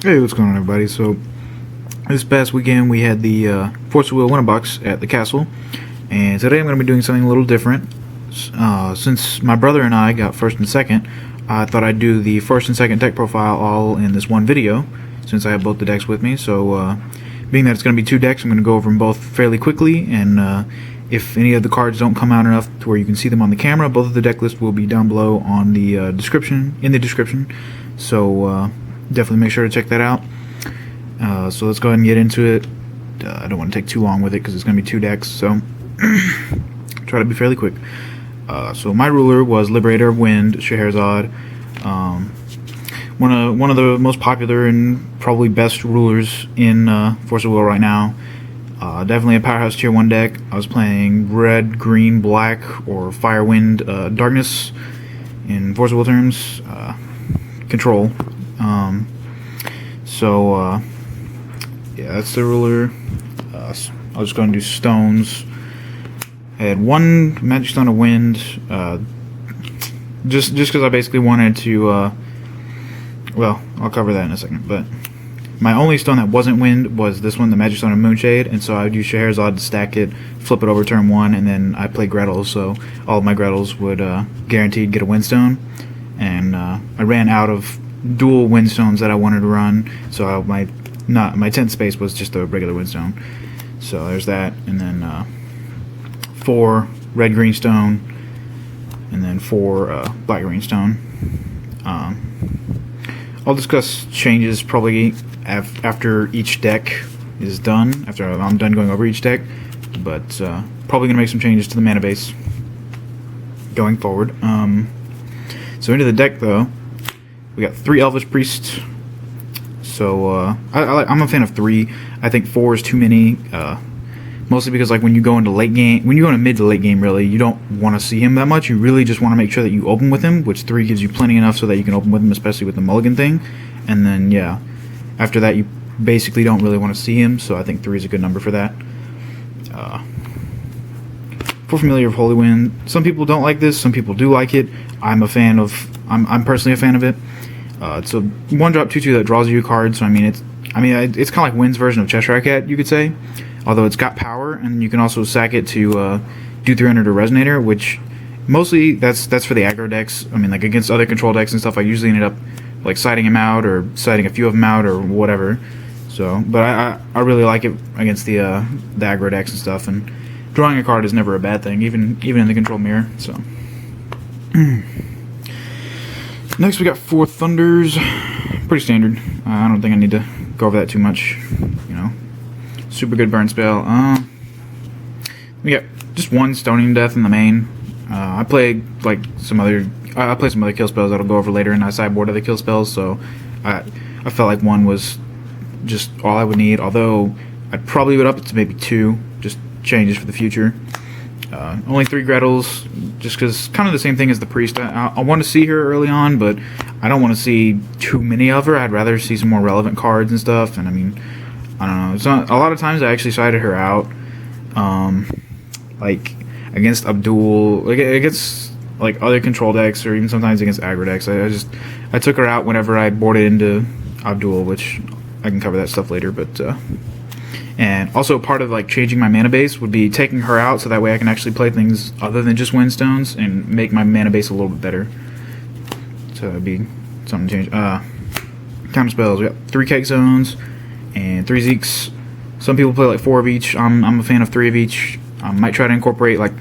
Hey, what's going on, everybody? So, this past weekend we had the Force of Will winter box at the castle, and today I'm going to be doing something a little different. Since my brother and I got first and second, I thought I'd do the first and second deck profile all in this one video, since I have both the decks with me. So, being that it's going to be two decks, I'm going to go over them both fairly quickly, and if any of the cards don't come out enough to where you can see them on the camera, both of the deck lists will be down below on the description. So, definitely make sure to check that out. So let's go ahead and get into it. I don't want to take too long with it because it's going to be two decks, so try to be fairly quick. So my ruler was Liberator, Wind, Scheherazade. One of the most popular and probably best rulers in Force of Will right now. Definitely a powerhouse tier 1 deck. I was playing red, green, black, or fire, wind, darkness in Force of Will terms. Control. Yeah, that's the ruler. I'll just go and do stones. I had one magic stone of wind, just because I basically wanted to, well, I'll cover that in a second, but my only stone that wasn't wind was this one, the magic stone of moonshade, and so I would use Scheherazade to stack it, flip it over turn 1, and then I play Gretel, so all of my Gretels would guaranteed get a wind stone, and I ran out of dual windstones that I wanted to run, so my 10th space was just a regular windstone. So there's that, and then 4 red green stone, and then 4 black green stone. I'll discuss changes probably after each deck is done, after I'm done going over each deck, but probably gonna make some changes to the mana base going forward. So into the deck though. We got 3 Elvish Priests, so I'm a fan of 3. I think 4 is too many, mostly because like when you go into late game, when you go into mid to late game, really, you don't want to see him that much. You really just want to make sure that you open with him, which 3 gives you plenty enough so that you can open with him, especially with the mulligan thing. And then yeah, after that you basically don't really want to see him, so I think 3 is a good number for that. 4 Familiar of Holy Wind. Some people don't like this, some people do like it. I'm personally a fan of it. It's a 1-drop 2/2 that draws you a card, so it's kind of like Wind's version of Cheshire Cat, you could say. Although it's got power, and you can also sack it to do 300 to Resonator, which mostly that's for the aggro decks. Like against other control decks and stuff, I usually ended up like siding him out or siding a few of them out or whatever. So, but I really like it against the aggro decks and stuff, and drawing a card is never a bad thing, even in the control mirror. So. Next we got 4 Thunders, pretty standard. I don't think I need to go over that too much, super good burn spell. We got just 1 Stoning Death in the main. I play like some other kill spells that I'll go over later, and I sideboard other kill spells, so I felt like 1 was just all I would need, although I'd probably would up it to maybe 2, just changes for the future. Only 3 Gretels, just because kind of the same thing as the Priest. I want to see her early on, but I don't want to see too many of her. I'd rather see some more relevant cards and stuff, and I don't know. It's not, a lot of times I actually sided her out, like against Abdul, like against like other control decks, or even sometimes against aggro decks. I took her out whenever I boarded into Abdul, which I can cover that stuff later, but and also part of like changing my mana base would be taking her out, so that way I can actually play things other than just Windstones and make my mana base a little bit better. So it'd be something to change. Counter spells. We got 3 Cake Zones and 3 Xeex. Some people play like 4 of each. I'm a fan of 3 of each. I might try to incorporate like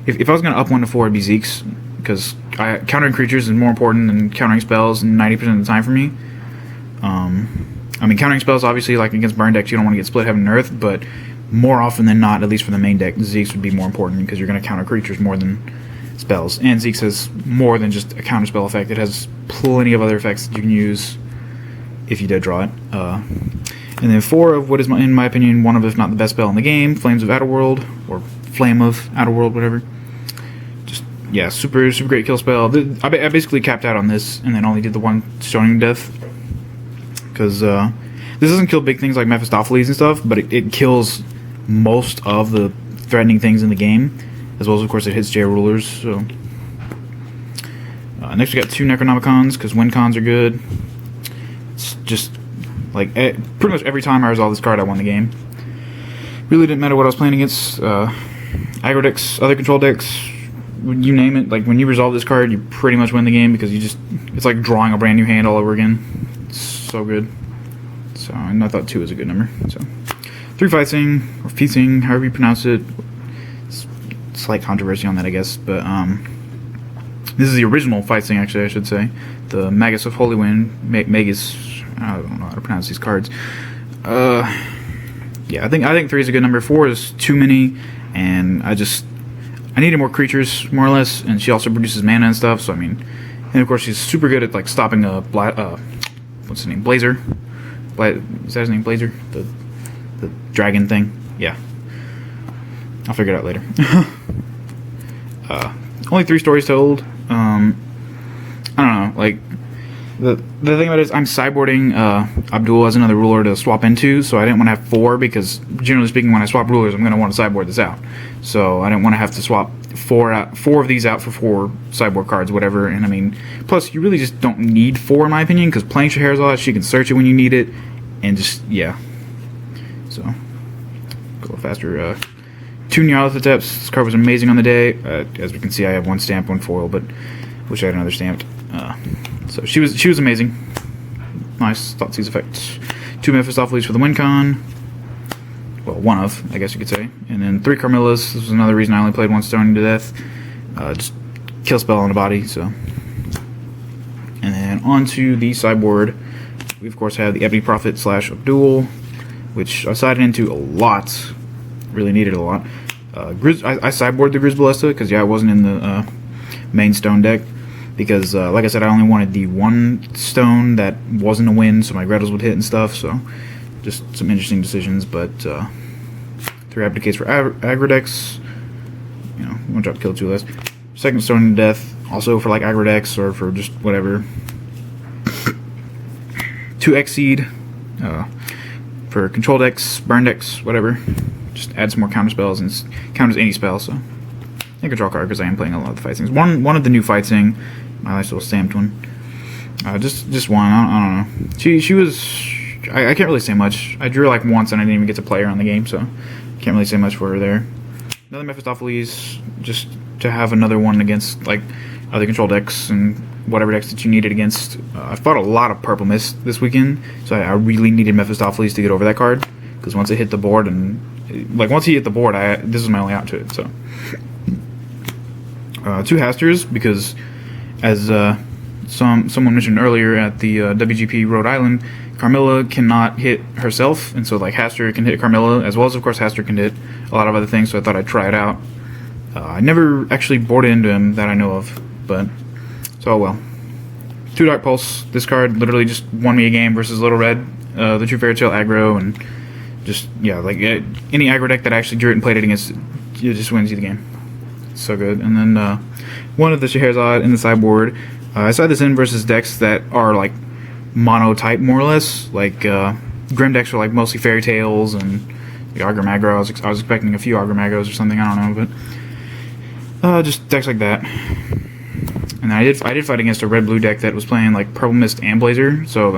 if I was gonna up 1 to 4, it'd be Xeex, because countering creatures is more important than countering spells 90% of the time for me. Countering spells, obviously, like against burn decks, you don't want to get split heaven and earth, but more often than not, at least for the main deck, Xeex would be more important because you're going to counter creatures more than spells. And Xeex has more than just a counter spell effect. It has plenty of other effects that you can use if you did draw it. And then 4 of what is, in my opinion, one of, if not the best spell in the game, Flames of Outerworld, or Flame of Outerworld, whatever. Just, yeah, super great kill spell. I basically capped out on this and then only did the 1 Stoning Death, because this doesn't kill big things like Mephistopheles and stuff, but it kills most of the threatening things in the game, as well as, of course, it hits J rulers. So next we got 2 Necronomicons, because win cons are good. It's just Like, pretty much every time I resolved this card, I won the game. Really didn't matter what I was playing against. Aggro decks, other control decks, you name it. Like, when you resolve this card, you pretty much win the game because it's like drawing a brand new hand all over again. It's so good. So, and I thought 2 was a good number. So, 3 Fiethsing, or Fiethsing, however you pronounce it. Slight controversy on that, I guess, but this is the original Fiethsing, actually, I should say. The Magus of Holy Wind, Magus. I don't know how to pronounce these cards. Yeah, I think 3 is a good number. 4 is too many, and I needed more creatures, more or less, and she also produces mana and stuff. So I mean, and of course she's super good at like stopping a what's his name, Blazer. Is that his name, Blazer? The dragon thing. Yeah. I'll figure it out later. Only 3 stories told. I don't know, like, the thing about it is I'm sideboarding Abdul as another ruler to swap into, so I didn't want to have 4, because generally speaking when I swap rulers I'm going to want to sideboard this out. So I didn't want to have to swap 4 of these out for 4 sideboard cards, whatever. And I mean, plus you really just don't need 4 in my opinion, because playing Scheherazade, she can search it when you need it, and just, yeah. So, go a little faster. 2 Nyarlathoteps. This card was amazing on the day. As we can see, I have 1 stamp, 1 foil, but wish I had another stamped. So she was amazing. Nice Thoughtseize effect. 2 Mephistopheles for the win con. Well, 1 of, I guess you could say. And then 3 Carmillas. This was another reason I only played 1 Stoning to Death. Just kill spell on the body. So, and then onto the sideboard, we of course have the Ebony Prophet / Abdul, which I sided into a lot. Really needed a lot. I sideboarded the Grusbalesta because I wasn't in the main stone deck, because like I said, I only wanted the 1 stone that wasn't a win, so my Gretels would hit and stuff. So just some interesting decisions, but 3 Abdicates for aggro decks. 1 drop kill, 2 less. 2nd Stone to Death, also for like aggro decks or for just whatever. 2 Xseed for control decks, burn decks, whatever. Just add some more counter spells and counters any spell. So I could draw a card because I am playing a lot of the Fiethsings. One of the new Fiethsing, my nice little stamped one. Just one. I don't know. She was. I can't really say much. I drew her like once and I didn't even get to play her on the game, so can't really say much for her there. Another Mephistopheles, just to have another one against like other control decks and whatever decks that you needed against. I fought a lot of Purple Mist this weekend, so I really needed Mephistopheles to get over that card, because once it hit the board and like once he hit the board, this is my only out to it. So 2 Hasters, because as someone mentioned earlier at the WGP Rhode Island, Carmilla cannot hit herself, and so like Haster can hit Carmilla, as well as of course Haster can hit a lot of other things. So I thought I'd try it out. I never actually boarded into him that I know of, but so oh well. 2 Dark Pulse. This card literally just won me a game versus Little Red, the True Fairy Tale aggro, and just, yeah, like any aggro deck that I actually drew it and played it against, it just wins you the game. So good. And then 1 of the Scheherazade in the sideboard. I side this in versus decks that are like mono-type, more or less. Like Grim decks are like mostly Fairy Tales and the Argrim aggro. I was expecting a few Argrim aggros or something, I don't know, but just decks like that. And I did fight against a red-blue deck that was playing like Purple Mist and Blazer, so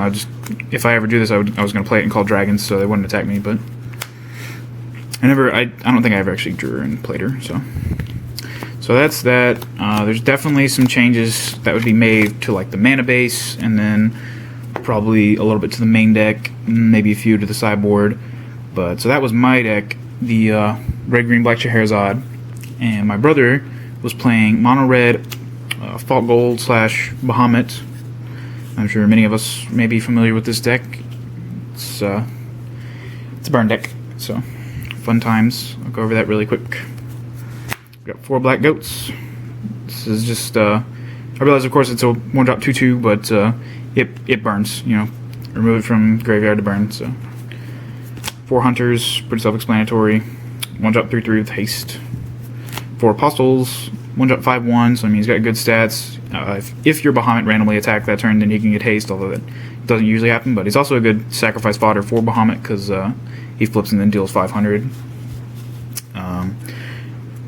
if I ever do this, I was going to play it and call Dragons so they wouldn't attack me, but I don't think I ever actually drew her and played her, so that's that. There's definitely some changes that would be made to like the mana base, and then probably a little bit to the main deck, maybe a few to the sideboard, but so that was my deck, the red, green, black Scheherazade, and my brother was playing mono red, Fault Gold / Bahamut. I'm sure many of us may be familiar with this deck. It's a burn deck, so fun times. I'll go over that really quick. We got 4 black goats. This is just I realize of course it's a 1-drop 2/2, but it burns. Remove it from graveyard to burn. So 4 hunters, pretty self-explanatory. 1-drop 3/3 with haste. 4 apostles. 1-drop 5/1, so I mean he's got good stats. If your Bahamut randomly attack that turn, then he can get haste, although that doesn't usually happen. But he's also a good sacrifice fodder for Bahamut, because he flips and then deals 500.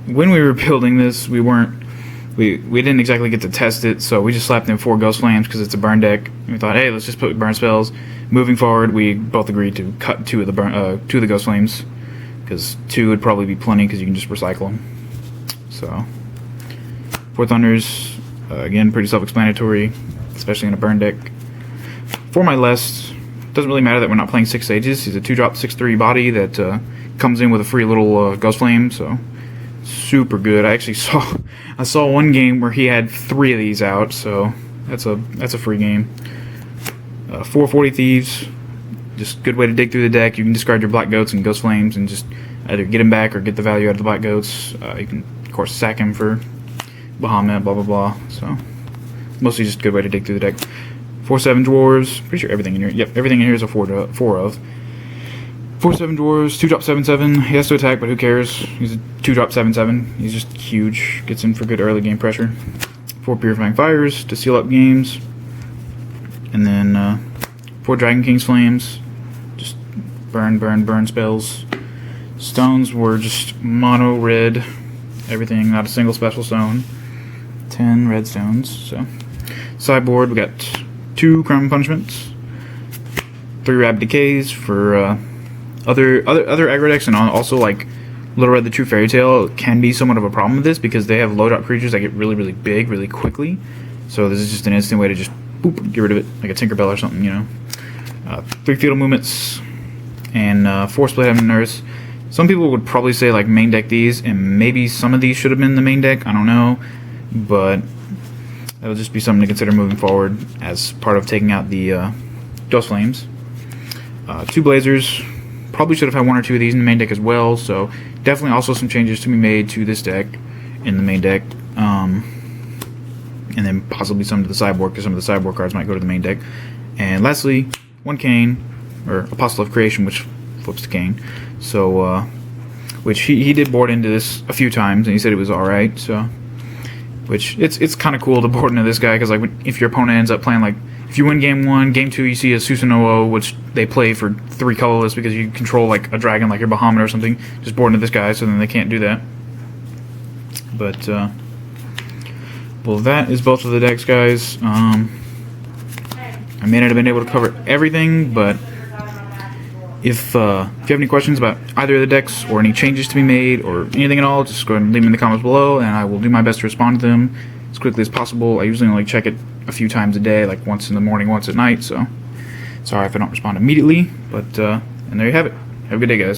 When we were building this, we didn't exactly get to test it, so we just slapped in 4 Ghost Flames because it's a burn deck. And we thought, hey, let's just put burn spells. moving forward, we both agreed to cut two of the Ghost Flames, because 2 would probably be plenty because you can just recycle them. So 4 Thunders, again, pretty self-explanatory, especially in a burn deck. For my list, doesn't really matter that we're not playing 6 Sages. He's a 2-drop 6/3 body that comes in with a free little Ghost Flame, so super good. I actually saw one game where he had 3 of these out, so that's a free game. 4 40 Thieves, just good way to dig through the deck. You can discard your Black Goats and Ghost Flames and just either get him back or get the value out of the Black Goats. You can, of course, sack him for Bahamut, blah blah blah. So mostly just a good way to dig through the deck. 4/7 Dwarves, pretty sure everything in here. Yep, everything in here is a 4 of. 4/7 Dwarves, 2-drop 7/7. He has to attack, but who cares? He's a 2-drop 7/7. He's just huge. Gets in for good early game pressure. 4 Purifying Fires to seal up games. And then 4 Dragon King's Flames. Just burn spells. Stones were just mono red. Everything, not a single special stone. 10 red stones. So sideboard, we got 2 Crown Punishments. 3 Rapid Decays for other aggro decks, and also like Little Red the True Fairy Tale can be somewhat of a problem with this because they have low drop creatures that get really big really quickly. So this is just an instant way to just boop, get rid of it, like a Tinkerbell or something, you know. 3 Feudal Movements and 4 Split Heaven and Earth. Some people would probably say like main deck these, and maybe some of these should have been the main deck. I don't know, but that will just be something to consider moving forward as part of taking out the Ghost Flames. 2 Blazers. Probably should have had 1 or 2 of these in the main deck as well, so definitely also some changes to be made to this deck in the main deck. And then possibly some to the sideboard, because some of the sideboard cards might go to the main deck. And lastly, 1 Cain, or Apostle of Creation, which flips to Cain. So, which he did board into this a few times, and he said it was alright, so... Which, it's kind of cool to board into this guy, because like, if your opponent ends up playing, like, if you win game 1, game 2 you see a Susanoo, which they play for 3 colorless because you control like a dragon like your Bahamut or something, just board into this guy, so then they can't do that. But, well, that is both of the decks, guys. I may not have been able to cover everything, but if you have any questions about either of the decks or any changes to be made or anything at all, just go ahead and leave them in the comments below, and I will do my best to respond to them as quickly as possible. I usually only check it a few times a day, like once in the morning, once at night, so sorry if I don't respond immediately, but and there you have it. Have a good day, guys.